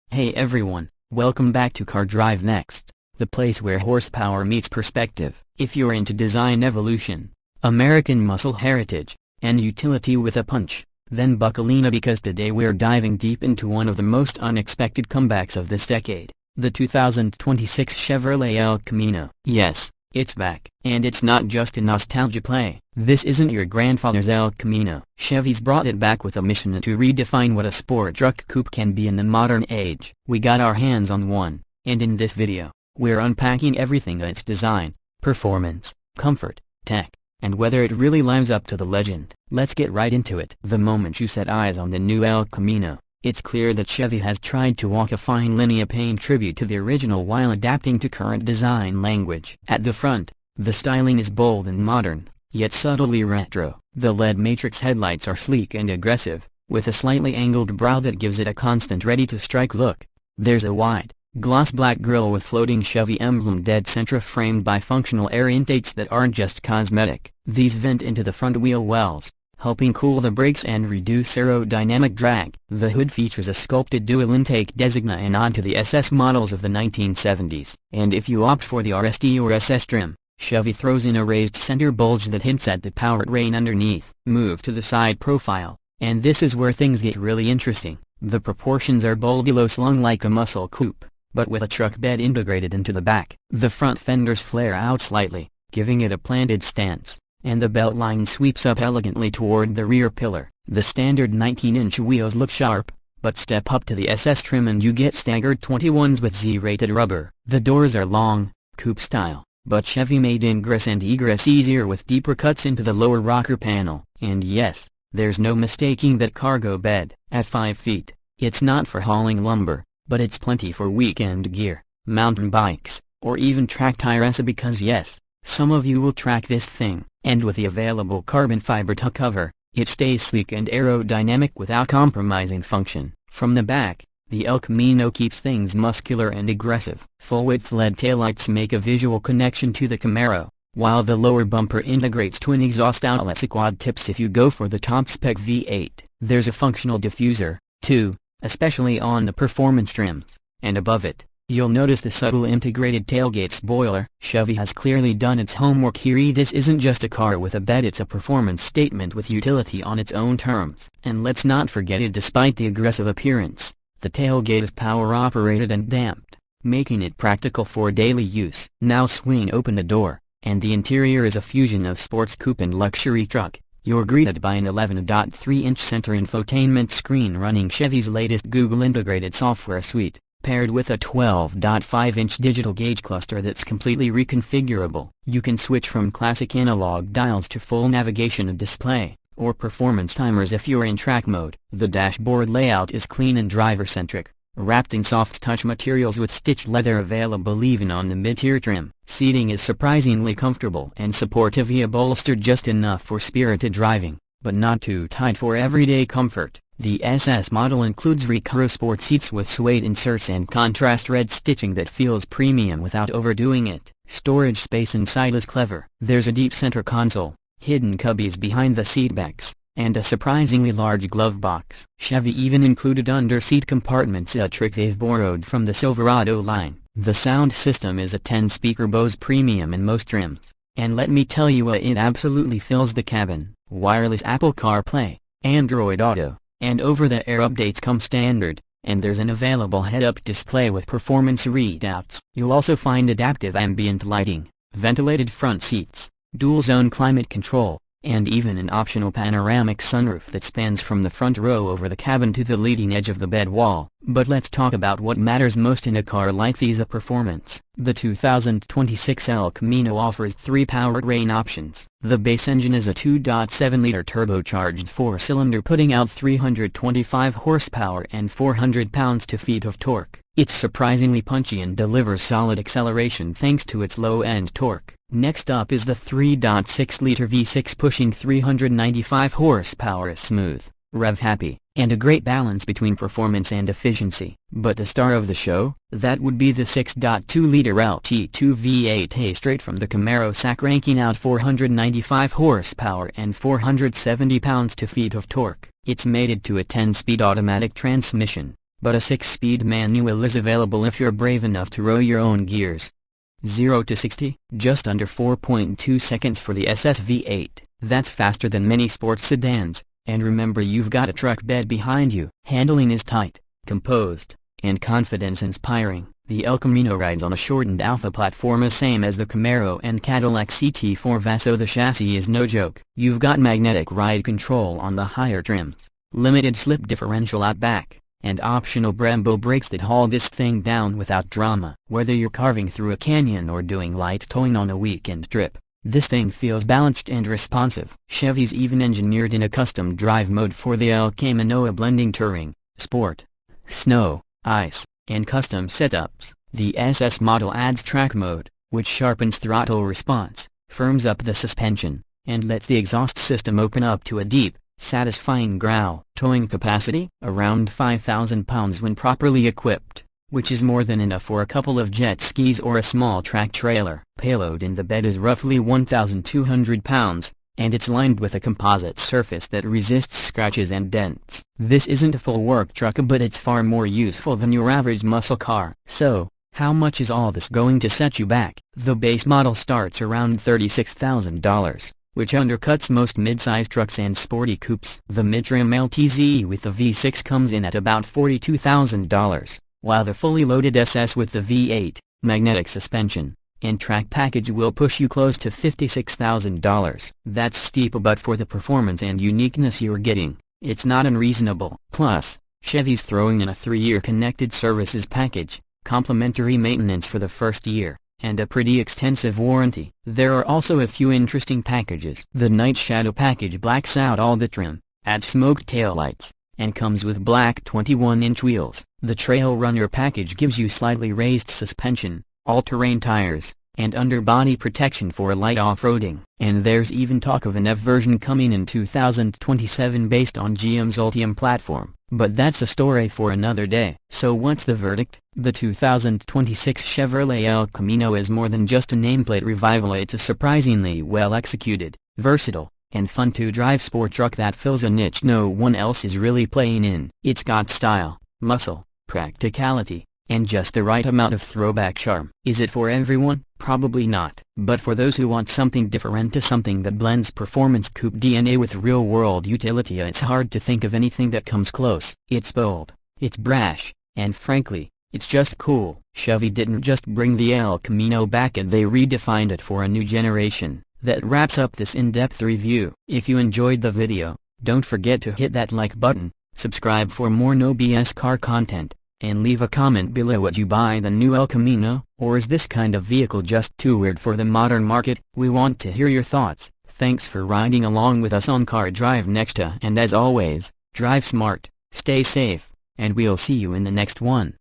Hey everyone, welcome back to Car Drive Next, the place where horsepower meets perspective. If you're into design evolution, American muscle heritage, and utility with a punch, then buckle in because today we're diving deep into one of the most unexpected comebacks of this decade, the 2026 Chevrolet El Camino. Yes, it's back. And it's not just a nostalgia play. This isn't your grandfather's El Camino. Chevy's brought it back with a mission to redefine what a sport truck coupe can be in the modern age. We got our hands on one, and in this video, we're unpacking everything: its design, performance, comfort, tech, and whether it really lives up to the legend. Let's get right into it. The moment you set eyes on the new El Camino, it's clear that Chevy has tried to walk a fine line, paying tribute to the original while adapting to current design language. At the front, the styling is bold and modern, yet subtly retro. The LED matrix headlights are sleek and aggressive, with a slightly angled brow that gives it a constant ready-to-strike look. There's a wide, gloss black grille with floating Chevy emblem dead center framed by functional air intakes that aren't just cosmetic. These vent into the front wheel wells, helping cool the brakes and reduce aerodynamic drag. The hood features a sculpted dual intake designa, an nod to the SS models of the 1970s. And if you opt for the RST or SS trim, Chevy throws in a raised center bulge that hints at the Powertrain underneath. Move to the side profile, and this is where things get really interesting. The proportions are bold, slung like a muscle coupe, but with a truck bed integrated into the back. The front fenders flare out slightly, giving it a planted stance, and the belt line sweeps up elegantly toward the rear pillar. The standard 19-inch wheels look sharp, but step up to the SS trim and you get staggered 21s with Z-rated rubber. The doors are long, coupe style, but Chevy made ingress and egress easier with deeper cuts into the lower rocker panel. And yes, there's no mistaking that cargo bed. At 5 feet, it's not for hauling lumber, but it's plenty for weekend gear, mountain bikes, or even track tires, because yes, some of you will track this thing. And with the available carbon fiber tuck cover, it stays sleek and aerodynamic without compromising function. From the back, the El Camino keeps things muscular and aggressive. Full-width LED taillights make a visual connection to the Camaro, while the lower bumper integrates twin exhaust outlets, quad tips if you go for the top-spec V8. There's a functional diffuser, too, especially on the performance trims, and above it, you'll notice the subtle integrated tailgate spoiler. Chevy has clearly done its homework here. This isn't just a car with a bed, it's a performance statement with utility on its own terms. And let's not forget it, despite the aggressive appearance, the tailgate is power-operated and damped, making it practical for daily use. Now swing open the door, and the interior is a fusion of sports coupe and luxury truck. You're greeted by an 11.3-inch center infotainment screen running Chevy's latest Google-integrated software suite, paired with a 12.5-inch digital gauge cluster that's completely reconfigurable. You can switch from classic analog dials to full navigation and display, or performance timers if you're in track mode. The dashboard layout is clean and driver-centric, wrapped in soft-touch materials with stitched leather available even on the mid-tier trim. Seating is surprisingly comfortable and supportive, bolstered just enough for spirited driving, but not too tight for everyday comfort. The SS model includes Recaro Sport seats with suede inserts and contrast red stitching that feels premium without overdoing it. Storage space inside is clever. There's a deep center console, hidden cubbies behind the seatbacks, and a surprisingly large glove box. Chevy even included under-seat compartments, a trick they've borrowed from the Silverado line. The sound system is a 10-speaker Bose Premium in most trims, and let me tell you, it absolutely fills the cabin. Wireless Apple CarPlay, Android Auto, and over-the-air updates come standard, and there's an available head-up display with performance readouts. You'll also find adaptive ambient lighting, ventilated front seats, dual-zone climate control, and even an optional panoramic sunroof that spans from the front row over the cabin to the leading edge of the bed wall. But let's talk about what matters most in a car like these: performance. The 2026 El Camino offers 3 powertrain options. The base engine is a 2.7-liter turbocharged 4-cylinder putting out 325 horsepower and 400 pounds-feet of torque. It's surprisingly punchy and delivers solid acceleration thanks to its low-end torque. Next up is the 3.6-liter V6 pushing 395 horsepower, smooth, rev-happy, and a great balance between performance and efficiency. But the star of the show, that would be the 6.2-liter LT2 V8, straight from the Camaro sack, ranking out 495 horsepower and 470 pounds-feet of torque. It's mated to a 10-speed automatic transmission, but a 6-speed manual is available if you're brave enough to row your own gears. 0 to 60, just under 4.2 seconds for the SS V8. That's faster than many sports sedans, and remember, you've got a truck bed behind you. Handling is tight, composed, and confidence-inspiring. The El Camino rides on a shortened Alpha platform, same as the Camaro and Cadillac CT4, so the chassis is no joke. You've got magnetic ride control on the higher trims, limited slip differential out back, and optional Brembo brakes that haul this thing down without drama. Whether you're carving through a canyon or doing light towing on a weekend trip, this thing feels balanced and responsive. Chevy's even engineered in a custom drive mode for the El Camino, blending touring, sport, snow, ice, and custom setups. The SS model adds track mode, which sharpens throttle response, firms up the suspension, and lets the exhaust system open up to a deep, satisfying growl. Towing capacity? Around 5,000 pounds when properly equipped, which is more than enough for a couple of jet skis or a small track trailer. Payload in the bed is roughly 1,200 pounds, and it's lined with a composite surface that resists scratches and dents. This isn't a full work truck, but it's far more useful than your average muscle car. So, how much is all this going to set you back? The base model starts around $36,000, which undercuts most mid-size trucks and sporty coupes. The mid-trim LTZ with the V6 comes in at about $42,000, while the fully loaded SS with the V8, magnetic suspension, and track package will push you close to $56,000. That's steep, but for the performance and uniqueness you're getting, it's not unreasonable. Plus, Chevy's throwing in a 3-year connected services package, complimentary maintenance for the first year, and a pretty extensive warranty. There are also a few interesting packages. The Night Shadow package blacks out all the trim, adds smoked taillights, and comes with black 21-inch wheels. The Trail Runner package gives you slightly raised suspension, all-terrain tires, and underbody protection for light off-roading. And there's even talk of an F version coming in 2027 based on GM's Ultium platform. But that's a story for another day. So what's the verdict? The 2026 Chevrolet El Camino is more than just a nameplate revival. It's a surprisingly well-executed, versatile, and fun-to-drive sport truck that fills a niche no one else is really playing in. It's got style, muscle, practicality, and just the right amount of throwback charm. Is it for everyone? Probably not. But for those who want something different, to something that blends performance coupe DNA with real-world utility, it's hard to think of anything that comes close. It's bold, it's brash, and frankly, it's just cool. Chevy didn't just bring the El Camino back, and they redefined it for a new generation. That wraps up this in-depth review. If you enjoyed the video, don't forget to hit that like button, subscribe for more no BS car content, and leave a comment below. Would you buy the new El Camino, or is this kind of vehicle just too weird for the modern market? We want to hear your thoughts. Thanks for riding along with us on Car Drive Next, and as always, drive smart, stay safe, and we'll see you in the next one.